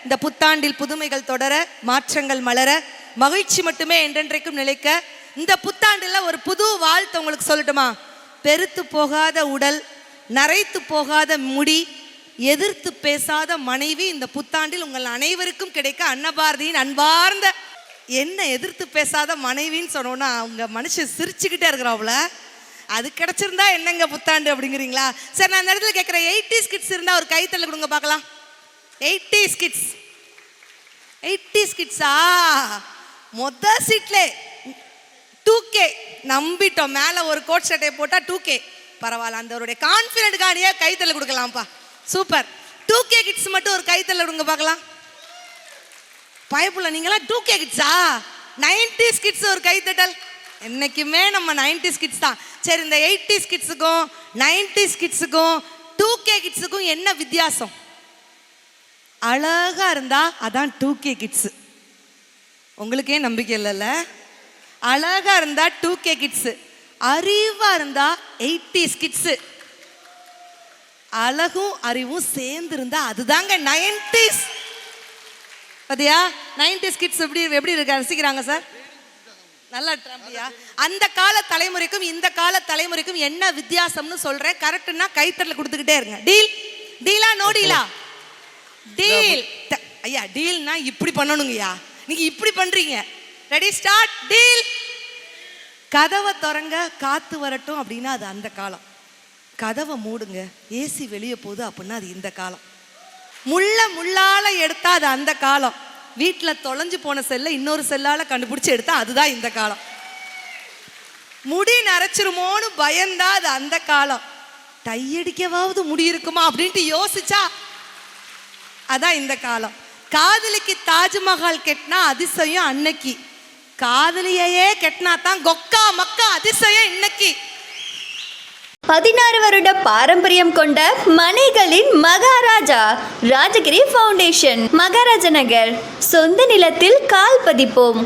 இந்த புத்தாண்டில் புதுமைகள் தொடர, மாற்றங்கள் மலர, மகிழ்ச்சி மட்டுமே என்றென்றைக்கும் நிலைக்க இந்த புத்தாண்டில் ஒரு புது வாழ்த்து உங்களுக்கு சொல்லட்டுமா? பெருத்து போகாத உடல், நரைத்து போகாத முடி, எதிர்த்து பேசாத மனைவி இந்த புத்தாண்டில் உங்கள் அனைவருக்கும் கிடைக்க அன்னபாரதியின் அன்பார்ந்த. என்ன எதிர்த்து பேசாத மனைவின்னு சொன்னோன்னா அவங்க மனுஷன் சிரிச்சுக்கிட்டே இருக்கிறாவுல, அது கிடைச்சிருந்தா என்னங்க புத்தாண்டு அப்படிங்கிறீங்களா? சரி, நான் அந்த இடத்துல கேட்குறேன், 80s கிட்ஸ் இருந்தால் ஒரு கைத்தள்ள கொடுங்க பார்க்கலாம். 80s கிட்ஸா? மொத சீட்லே 2K நம்பிட்டோம். மேலே ஒரு கோட் ஷர்ட்டை போட்டால் 2K பரவாயில்ல. அந்த கான்ஃபிடென்ட்கானியே கைத்தள்ள கொடுக்கலாம்ப்பா. சூப்பர். 2K கிட்ஸ் மட்டும் ஒரு கைத்தள்ள கொடுங்க பார்க்கலாம். பயப்புள்ள நீங்களாம் 2K கிட்ஸா? 90s கிட்ஸ் ஒரு கைத்தட்டல். என்னைக்குமே நம்ம 90s கிட்ஸ் தான். சரி, இந்த 80s கிட்ஸுக்கும் 90s கிட்ஸுக்கும் 2K கிட்ஸுக்கும் என்ன வித்தியாசம்? அழகா இருந்தா அதான் 2K கிட்ஸ். உங்களுக்கே நம்பிக்கை இல்லைல்ல? அழகா இருந்தா 2K கிட்ஸ், அறிவா இருந்தா 80s கிட்ஸ். அழகும் அறிவும் சேர்ந்து இருந்தா அதுதாங்க 90s. பாத்தியா 90s கிட்ஸ் எப்படி இருக்க ரசிக்கிறாங்க சார்? நல்லா ட்ரம்பியா? அந்த கால தலைமுறைக்கும் இந்த கால தலைமுறைக்கும் என்ன வித்தியாசம்னு சொல்றேன். கரெக்ட்னா கைத்தட்டல கொடுத்துக்கிட்டே இருங்க. டீலா நோ டீலா? டீல். ஐயா டீல்னா இப்படி பண்ணணுங்கய்யா, நீங்க இப்படி பண்றீங்க. Ready start. டீல். கதவை திறங்க, காத்து வரட்டும் அப்படின்னா அது அந்த காலம். கதவை மூடுங்க, ஏசி வெளியே போகுது அப்படின்னா அது இந்த காலம். முள்ளால எடுத்தா அது அந்த காலம். வீட்டில் தொலைஞ்சு போன செல்லை இன்னொரு செல்லால கண்டுபிடிச்சி எடுத்தா அதுதான் இந்த காலம். முடி நரைச்சிருமோன்னு பயந்தா அது அந்த காலம். டையடிக்கவாவது முடி இருக்குமா அப்படின்ட்டு யோசிச்சா அதான் இந்த காலம். காதலிக்கு தாஜ்மஹால் கெட்டினா அதிசயம் அன்னைக்கு, காதலியையே கெட்டினா தான் கொக்கா மக்கா அதிசயம் இன்னைக்கு. 16 வருட பாரம்பரியம் கொண்ட மனைகளின் மகாராஜா ராஜகிரி ஃபவுண்டேஷன், மகாராஜ நகர். சொந்த நிலத்தில் கால் பதிப்போம்.